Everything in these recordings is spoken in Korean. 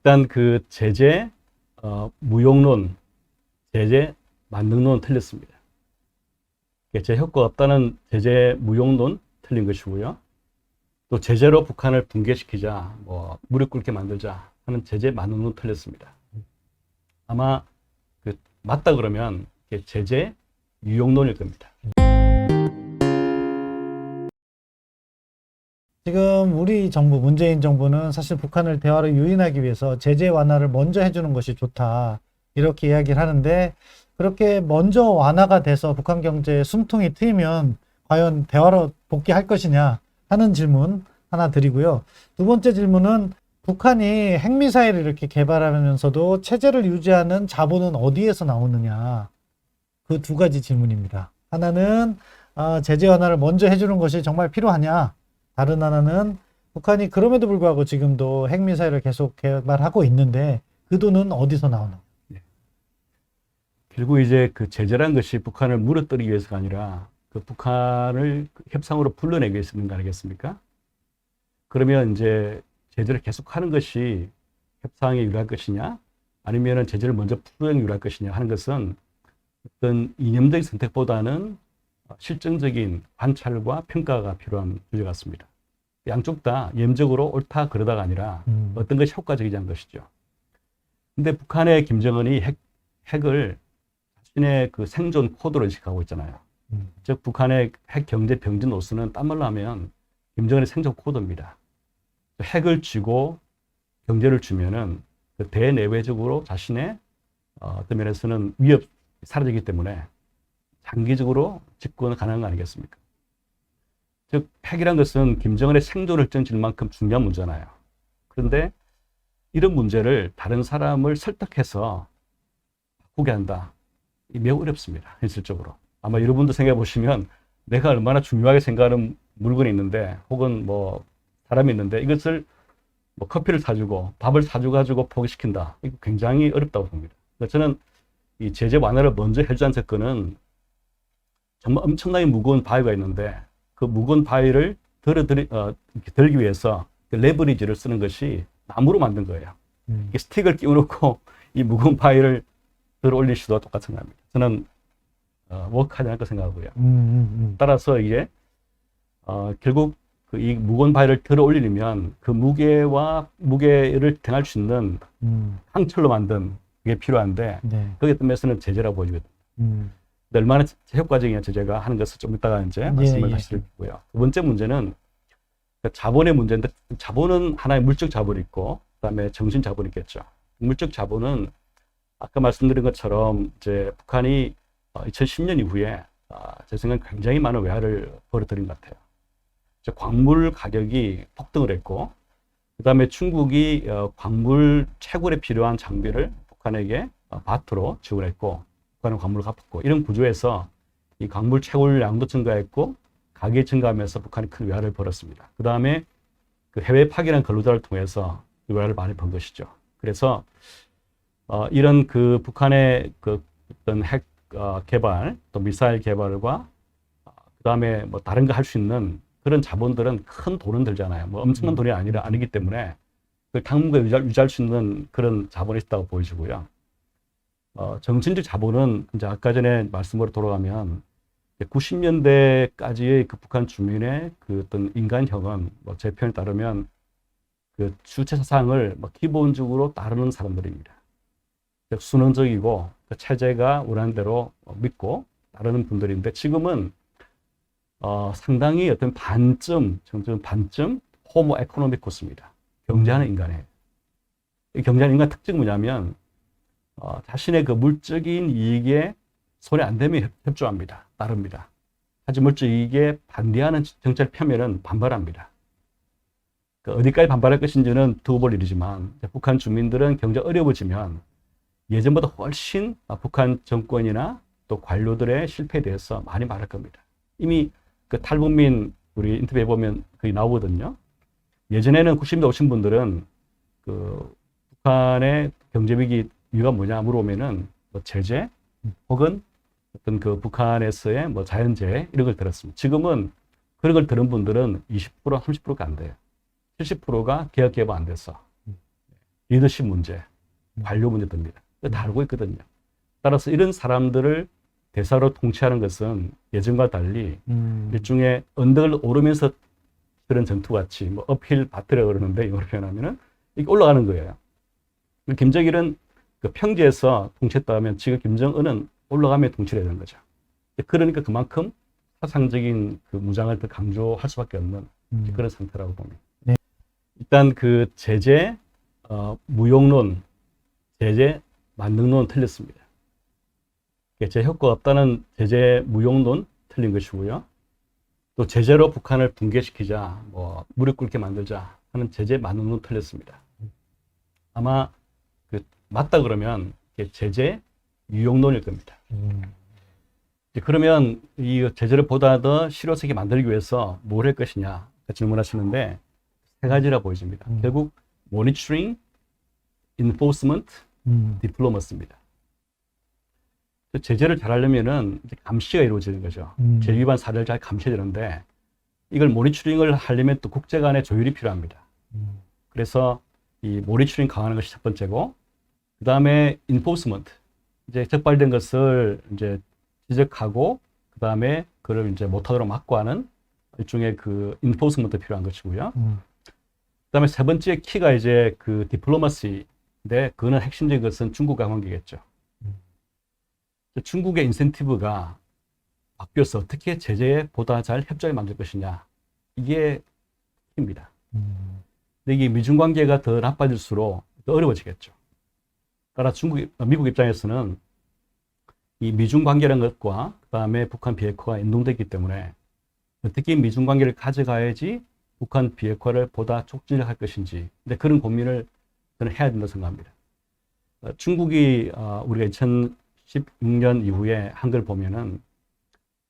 일단 그 제재 무용론, 제재 만능론 틀렸습니다. 제 효과가 없다는 제재 무용론 틀린 것이고요. 또 제재로 북한을 붕괴시키자, 뭐 무릎 꿇게 만들자 하는 제재 만능론 틀렸습니다. 아마 그 맞다 그러면 제재 유용론일 겁니다. 지금 우리 정부, 문재인 정부는 사실 북한을 대화로 유인하기 위해서 제재 완화를 먼저 해주는 것이 좋다. 이렇게 이야기를 하는데, 그렇게 먼저 완화가 돼서 북한 경제에 숨통이 트이면 과연 대화로 복귀할 것이냐 하는 질문 하나 드리고요. 두 번째 질문은 북한이 핵미사일을 이렇게 개발하면서도 체제를 유지하는 자본은 어디에서 나오느냐. 그 두 가지 질문입니다. 하나는 제재 완화를 먼저 해주는 것이 정말 필요하냐. 다른 하나는 북한이 그럼에도 불구하고 지금도 핵미사일을 계속 개발하고 있는데 그 돈은 어디서 나오나? 결국 이제 그 제재란 것이 북한을 무너뜨리기 위해서가 아니라 그 북한을 협상으로 불러내기 위해서 있는 거 아니겠습니까? 그러면 이제 제재를 계속하는 것이 협상에 유리할 것이냐, 아니면은 제재를 먼저 풀는 게 유리할 것이냐 하는 것은 어떤 이념적인 선택보다는 실증적인 관찰과 평가가 필요한 주제 같습니다. 양쪽 다 이념적으로 옳다 그러다가 아니라 어떤 것이 효과적이지 않은 것이죠. 근데 북한의 김정은이 핵을 자신의 그 생존 코드로 인식하고 있잖아요. 즉 북한의 핵 경제 병진 노선은 딴 말로 하면 김정은의 생존 코드입니다. 핵을 쥐고 경제를 주면은 그 대내외적으로 자신의 어떤 면에서는 위협이 사라지기 때문에 장기적으로 집권은 가능한 거 아니겠습니까? 즉 핵이란 것은 김정은의 생존을 결정질 만큼 중요한 문제잖아요. 그런데 이런 문제를 다른 사람을 설득해서 바꾸게 한다. 매우 어렵습니다. 현실적으로. 아마 여러분도 생각해 보시면 내가 얼마나 중요하게 생각하는 물건이 있는데 혹은 뭐 사람이 있는데 이것을 뭐 커피를 사주고 밥을 사주고 가지고 포기시킨다. 이거 굉장히 어렵다고 봅니다. 저는 이 제재 완화를 먼저 해주자는 접근은 정말 엄청나게 무거운 바위가 있는데 그 무거운 바위를 들기 위해서 그 레버리지를 쓰는 것이 나무로 만든 거예요. 스틱을 끼워놓고 이 무거운 바위를 들어 올릴 수도 똑같은 겁니다. 저는 워크하지 않을 거 생각하고요. 따라서 이게 결국 그 이 무거운 바위를 들어 올리려면 그 무게를 등할 수 있는 항철로 만든 게 필요한데 네. 거기에 따라서는 제재라고 보여지거든요. 얼마나 효과적이냐 제재가 하는 것을 좀 이따가 이제 말씀을 다시 드리고요. 두 번째 문제는 자본의 문제인데 자본은 하나의 물적 자본이 있고 그다음에 정신 자본이 있겠죠. 물적 자본은 아까 말씀드린 것처럼 이제 북한이 2010년 이후에 제 생각엔 굉장히 많은 외화를 벌어들인 것 같아요. 광물 가격이 폭등을 했고 그다음에 중국이 광물 채굴에 필요한 장비를 북한에게 바트로 지원했고 북한은 광물을 갚았고 이런 구조에서 이 광물 채굴량도 증가했고 가격이 증가하면서 북한이 큰 외화를 벌었습니다. 그 다음에 그 해외 파견한 근로자를 통해서 그 외화를 많이 번 것이죠. 그래서 이런 그 북한의 그 어떤 핵 개발 또 미사일 개발과 그 다음에 뭐 다른 거 할 수 있는 그런 자본들은 큰 돈은 들잖아요. 뭐 엄청난 돈이 아니기 때문에 그걸 당분간 유지할 수 있는 그런 자본이 있다고 보여지고요. 정신적 자본은 이제 아까 전에 말씀으로 돌아가면 90년대까지의 그 북한 주민의 그 어떤 인간형은 뭐 제 표현에 따르면 그 주체 사상을 뭐 기본적으로 따르는 사람들입니다. 순응적이고 그 체제가 원하는 대로 믿고 따르는 분들인데 지금은 상당히 어떤 반쯤 호모 에코노미코스입니다. 경제하는 인간이에요. 이 경제하는 인간 특징이 뭐냐면 자신의 그 물적인 이익에 손에 안 대면 협조합니다. 따릅니다. 하지만 물적 이익에 반대하는 정책을 펴면은 반발합니다. 어디까지 반발할 것인지는 두고 볼 일이지만 북한 주민들은 경제가 어려워지면 예전보다 훨씬 북한 정권이나 또 관료들의 실패에 대해서 많이 말할 겁니다. 이미 그 탈북민 우리 인터뷰에 보면 거기 나오거든요. 예전에는 90년대 오신 분들은 그 북한의 경제위기 이유가 뭐냐 물어보면은 뭐 제재 혹은 어떤 그 북한에서의 뭐 자연재해 이런 걸 들었습니다. 지금은 그런 걸 들은 분들은 20% 30%가 안 돼요. 70%가 개혁 개발 안 돼서 리더십 문제, 관료 문제 듭니다. 다 알고 있거든요. 따라서 이런 사람들을 대사로 통치하는 것은 예전과 달리 일종의 언덕을 오르면서 그런 전투같이 뭐 업힐 바트라 그러는데 이걸 표현하면은 이게 올라가는 거예요. 김정일은 그 평지에서 통치했다 하면 지금 김정은은 올라가며 통치를 해야 되는 거죠. 그러니까 그만큼 사상적인 그 무장을 더 강조할 수밖에 없는 그런 상태라고 봅니다. 네. 일단 그 제재, 무용론, 제재, 만능론 틀렸습니다. 제 효과가 없다는 제재, 무용론 틀린 것이고요. 또 제재로 북한을 붕괴시키자, 뭐 무릎 꿇게 만들자 하는 제재, 만능론 틀렸습니다. 아마 그 맞다 그러면 제재, 유용론일 겁니다. 그러면 이 제재를 보다 더 실효성있게 만들기 위해서 뭘 할 것이냐 질문하시는데 세 가지라 보여집니다. 결국 모니터링, 인포스먼트, 디플로머스입니다. 제재를 잘 하려면은 감시가 이루어지는 거죠. 제재 위반 사례를 잘 감시해야 되는데 이걸 모니터링을 하려면 또 국제 간의 조율이 필요합니다. 그래서 이 모니터링 강화하는 것이 첫 번째고, 그 다음에 인포스먼트, 이제 적발된 것을 이제 지적하고 그 다음에 그걸 이제 못하도록 막고 하는 일종의 그 인포스먼트 필요한 것이고요. 그 다음에 세 번째 키가 이제 그 디플로마시인데 그거는 핵심적인 것은 중국과 관계겠죠. 중국의 인센티브가 바뀌어서 어떻게 제재에 보다 잘 협조를 만들 것이냐, 이게 키입니다. 근데 이게 미중 관계가 더 나빠질수록 더 어려워지겠죠. 따라 미국 입장에서는 이 미중 관계라는 것과 그 다음에 북한 비핵화가 연동되기 때문에 어떻게 미중 관계를 가져가야지 북한 비핵화를 보다 촉진할 것인지, 근데 그런 고민을 저는 해야 된다고 생각합니다. 중국이 우리가 2016년 이후에 한 걸 보면은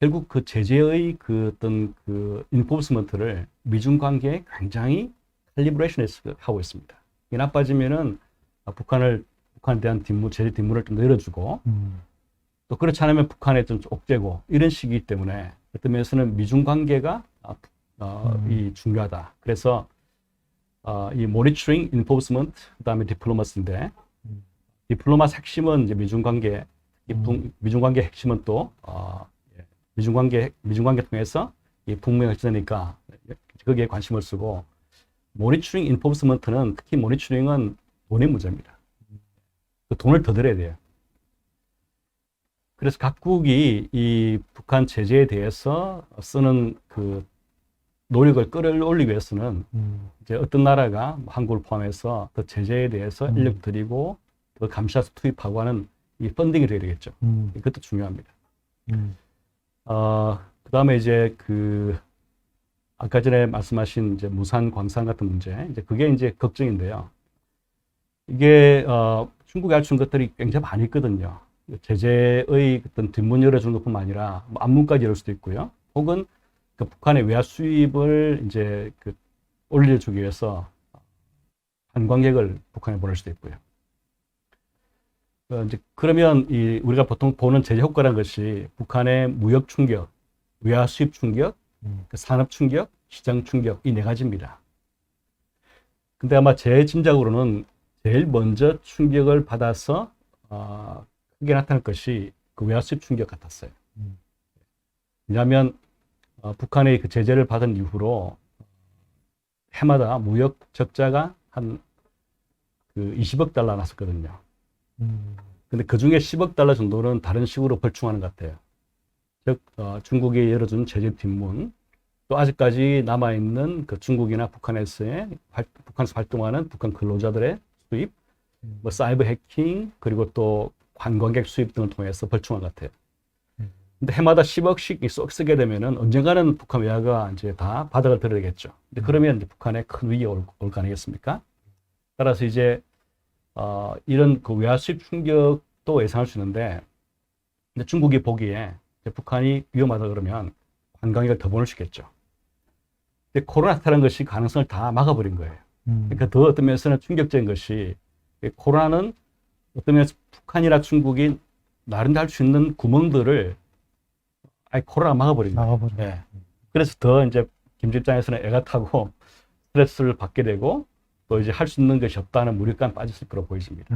결국 그 제재의 그 어떤 그 인포스먼트를 미중 관계에 굉장히 칼리브레이션 하고 있습니다. 이게 나빠지면은 북한에 대한 제재 뒷문을 좀 열어주고 또 그렇지 않으면 북한에 좀 옥죄고 이런 식이기 때문에 어떤 면에서는 미중 관계가 이 중요하다. 그래서 이 모니터링, 인포스먼트, 그다음에 디플로마스인데 디플로마스 핵심은 이제 미중 관계, 미중 관계 핵심은 또 미중 관계 통해서 이 북미가 발전하니까 거기에 관심을 쓰고, 모니터링, 인포스먼트는 특히 모니터링은 돈의 문제입니다. 그 돈을 더 들여야 돼요. 그래서 각국이 이 북한 제재에 대해서 쓰는 그 노력을 끌어올리기 위해서는 이제 어떤 나라가 한국을 포함해서 더 제재에 대해서 인력 들이고 더 감시해서 투입하고 하는 이 펀딩이 돼야 되겠죠. 이것도 중요합니다. 그 다음에 이제 아까 전에 말씀하신 이제 무산 광산 같은 문제, 이제 그게 이제 걱정인데요. 이게 중국이 할 수 있는 것들이 굉장히 많이 있거든요. 제재의 어떤 뒷문 열어주는 것뿐만 아니라 뭐 앞문까지 열 수도 있고요. 혹은 그 북한의 외화 수입을 이제 올려주기 위해서 관광객을 북한에 보낼 수도 있고요. 이제 그러면 우리가 보통 보는 제재 효과라는 것이 북한의 무역 충격, 외화 수입 충격, 산업 충격, 시장 충격, 이 네 가지입니다. 근데 아마 제 짐작으로는 제일 먼저 충격을 받아서 크게 나타날 것이 그 외화 수입 충격 같았어요. 왜냐하면 북한의 그 제재를 받은 이후로 해마다 무역 적자가 한 20억 달러 났었거든요. 근데 그 중에 10억 달러 정도는 다른 식으로 벌충하는 것 같아요. 즉, 중국이 열어준 제재 뒷문, 또 아직까지 남아있는 그 중국이나 북한에서 활동하는 북한 근로자들의 수입, 뭐 사이버 해킹, 그리고 또 관광객 수입 등을 통해서 벌충한 것 같아요. 근데 해마다 10억씩 쏙 쓰게 되면은 언젠가는 북한 외화가 이제 다 바닥을 들어야겠죠. 근데 그러면 이제 북한에 큰 위기가 올 거 아니겠습니까? 따라서 이제 이런 그 외화 수입 충격도 예상할 수 있는데, 근데 중국이 보기에 이제 북한이 위험하다 그러면 관광객을 더 보낼 수 있겠죠. 근데 코로나 사태라는 것이 가능성을 다 막아버린 거예요. 그러니까 더 어떤 면에서는 충격적인 것이, 코로나는 어떤 면에서 북한이나 중국이 나름대로 할 수 있는 구멍들을 아예 코로나가 막아버린 거예요. 네. 그래서 더 이제 김 입장에서는 애가 타고 스트레스를 받게 되고, 또 이제 할 수 있는 것이 없다는 무력감 빠졌을 거로 보여집니다.